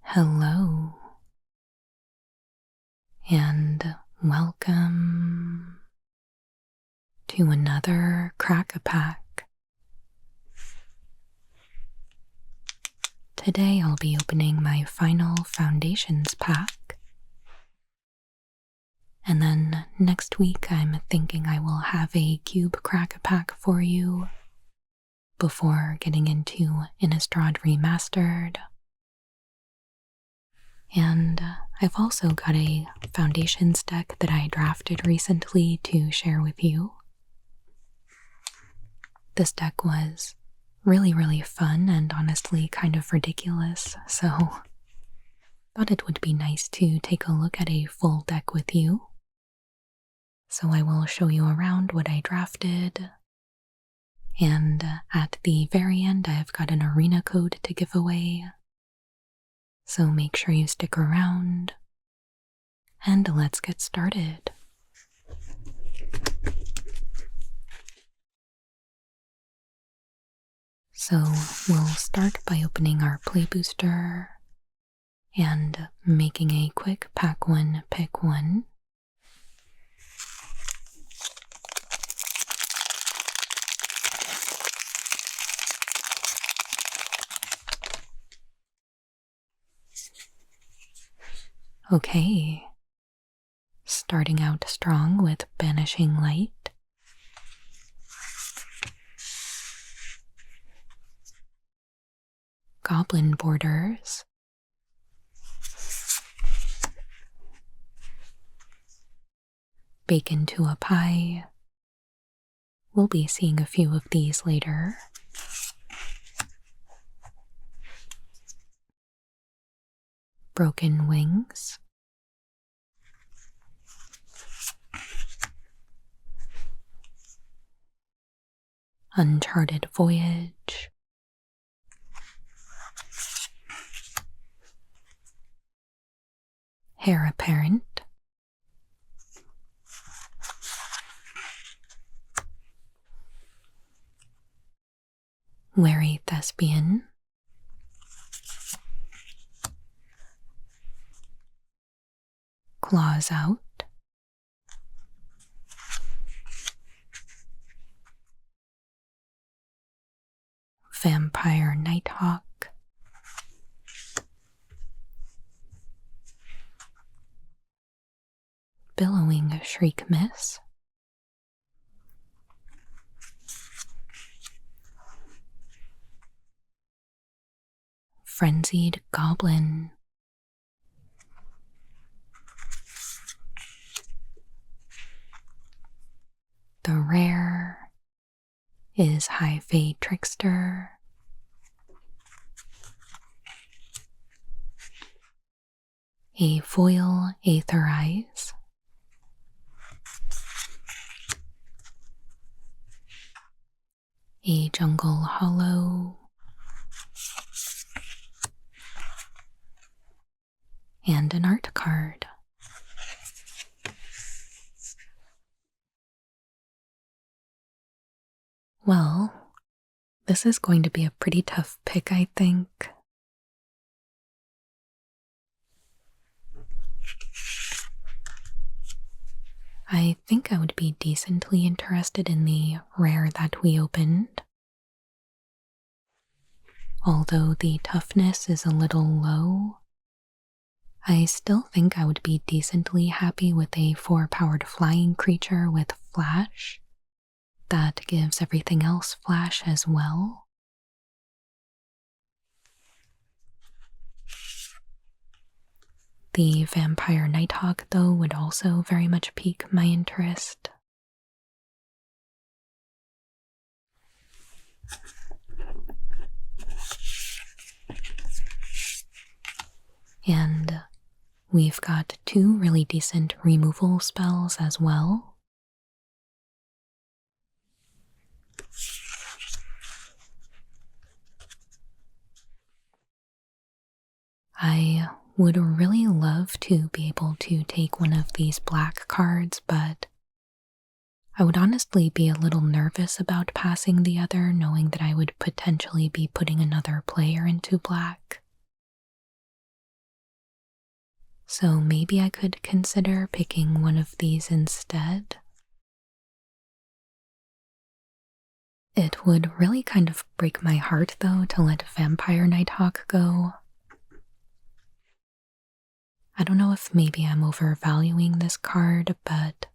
Hello, and welcome to another crack-a-pack. Today I'll be opening my final foundations pack, and then next week I'm thinking I will have a cube crack-a-pack for you before getting into Innistrad Remastered. And I've also got a foundations deck that I drafted recently to share with you. This deck was really fun and honestly kind of ridiculous, so thought it would be nice to take a look at a full deck with you. So I will show you around what I drafted, and at the very end I've got an arena code to give away. So make sure you stick around, and let's get started. So we'll start by opening our play booster and making a quick pack one, pick one. Okay, starting out strong with Banishing Light. Goblin Borders. Bake into a Pie. We'll be seeing a few of these later. Broken Wings. Uncharted Voyage. Heir Apparent. Wary Thespian. Claws Out. Vampire Nighthawk. Billowing Shriek Miss. Frenzied Goblin. The rare is High Fade Trickster. A foil Aetherize. A Jungle Hollow. And an art card. Well, this is going to be a pretty tough pick, I think. I think I would be decently interested in the rare that we opened. Although the toughness is a little low, I still think I would be decently happy with a 4-powered flying creature with flash that gives everything else flash as well. The Vampire Nighthawk, though, would also very much pique my interest. And we've got 2 really decent removal spells as well. I would really love to be able to take one of these black cards, but I would honestly be a little nervous about passing the other, knowing that I would potentially be putting another player into black. So maybe I could consider picking one of these instead. It would really kind of break my heart, though, to let Vampire Nighthawk go. I don't know if maybe I'm overvaluing this card, but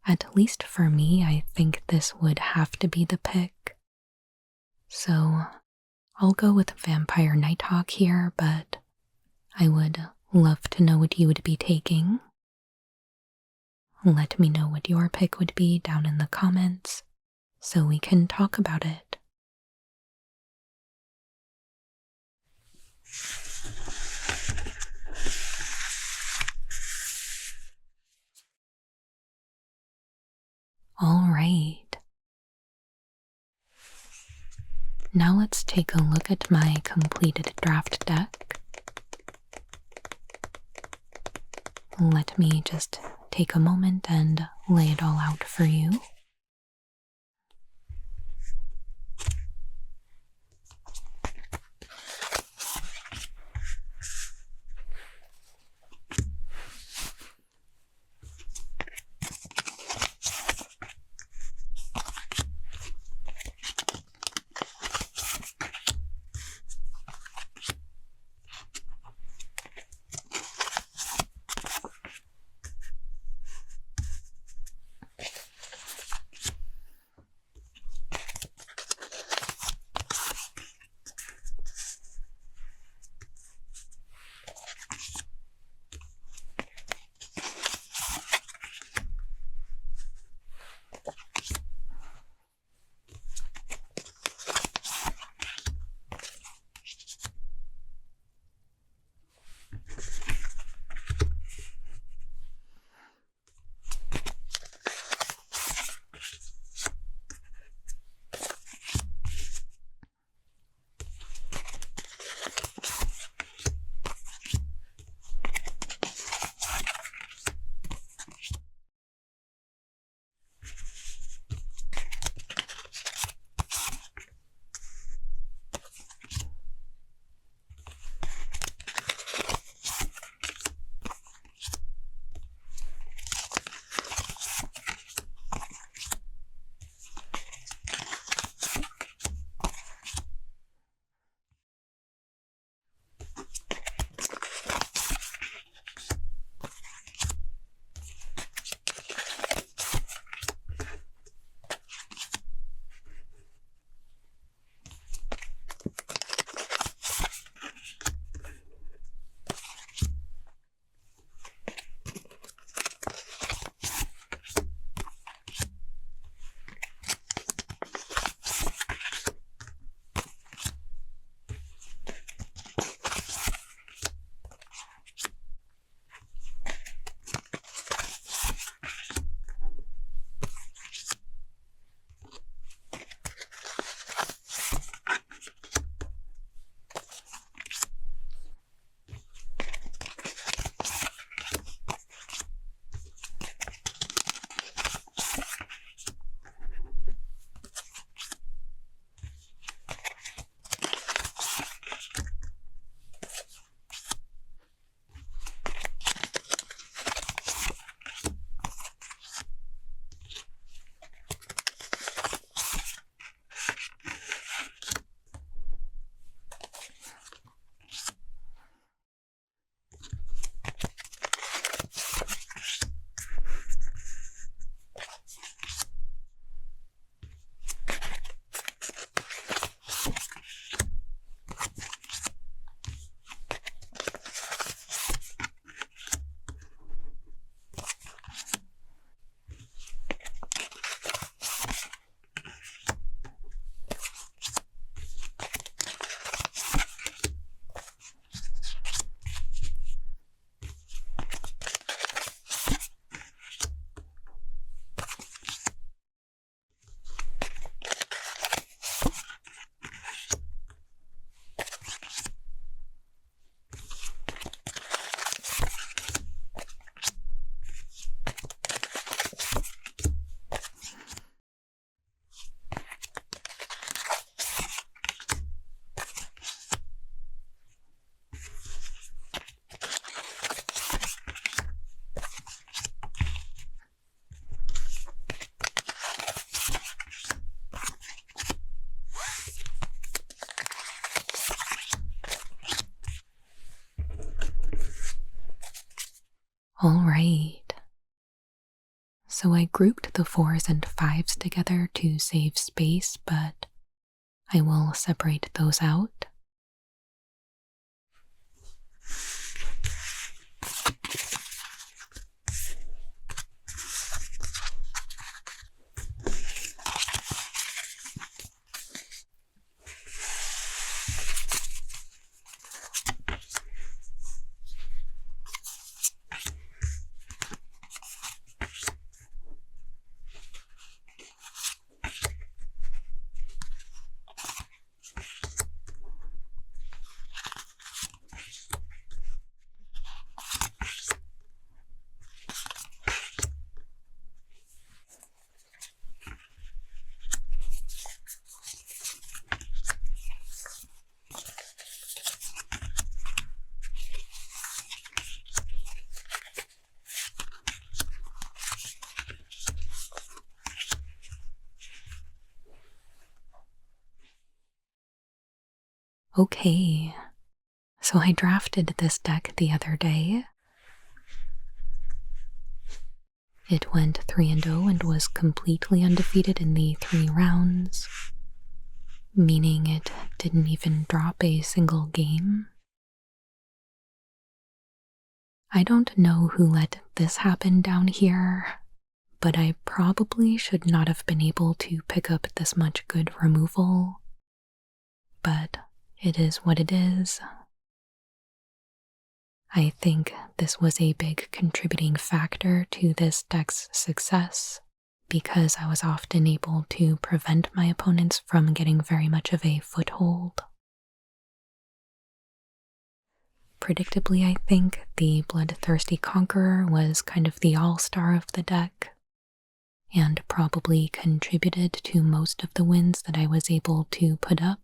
at least for me, I think this would have to be the pick. So I'll go with Vampire Nighthawk here, but I would love to know what you would be taking. Let me know what your pick would be down in the comments so we can talk about it. All right. Now let's take a look at my completed draft deck. Let me just take a moment and lay it all out for you. Alright. So I grouped the 4s and 5s together to save space, but I will separate those out. Okay, so I drafted this deck the other day. It went 3-0 and was completely undefeated in the 3 rounds, meaning it didn't even drop a single game. I don't know who let this happen down here, but I probably should not have been able to pick up this much good removal. But it is what it is. I think this was a big contributing factor to this deck's success, because I was often able to prevent my opponents from getting very much of a foothold. Predictably, I think the Bloodthirsty Conqueror was kind of the all-star of the deck, and probably contributed to most of the wins that I was able to put up.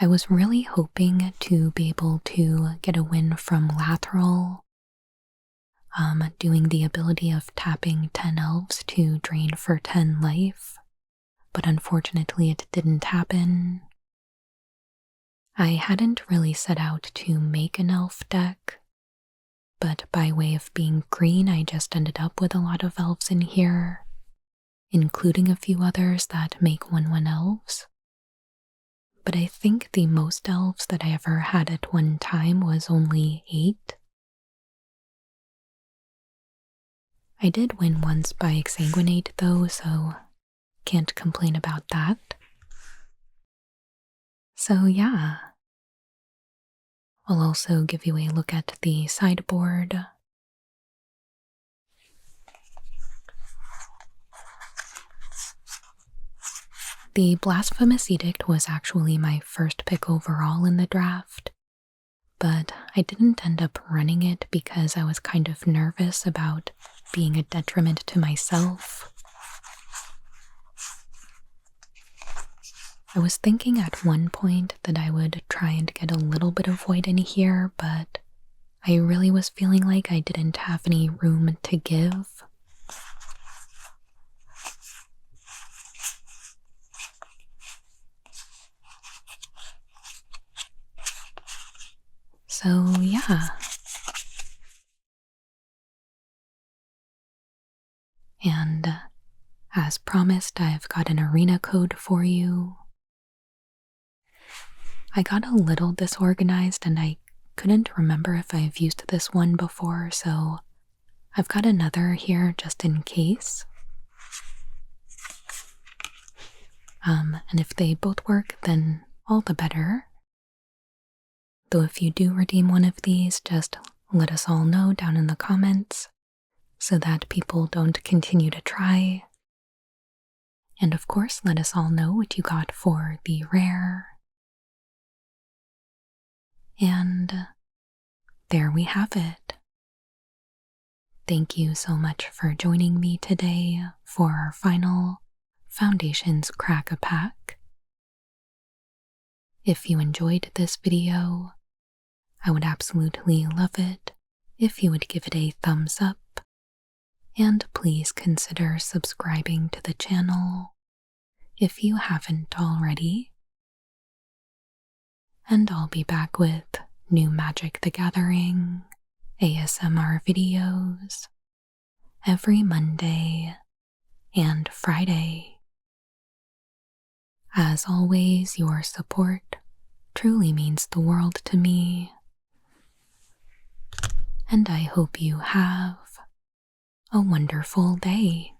I was really hoping to be able to get a win from Lateral, doing the ability of tapping 10 elves to drain for 10 life, but unfortunately it didn't happen. I hadn't really set out to make an elf deck, but by way of being green I just ended up with a lot of elves in here, including a few others that make 1/1 elves. But I think the most elves that I ever had at one time was only 8. I did win once by Exsanguinate though, so can't complain about that. So yeah, I'll also give you a look at the sideboard. The Blasphemous Edict was actually my first pick overall in the draft, but I didn't end up running it because I was kind of nervous about being a detriment to myself. I was thinking at one point that I would try and get a little bit of white in here, but I really was feeling like I didn't have any room to give. So yeah. And as promised, I've got an arena code for you. I got a little disorganized and I couldn't remember if I've used this one before, so I've got another here just in case. And if they both work, then all the better. Though if you do redeem one of these, just let us all know down in the comments so that people don't continue to try. And of course, let us all know what you got for the rare. And there we have it. Thank you so much for joining me today for our final Foundations Crack-a-Pack. If you enjoyed this video, I would absolutely love it if you would give it a thumbs up, and please consider subscribing to the channel if you haven't already. And I'll be back with new Magic the Gathering ASMR videos every Monday and Friday. As always, your support truly means the world to me, and I hope you have a wonderful day.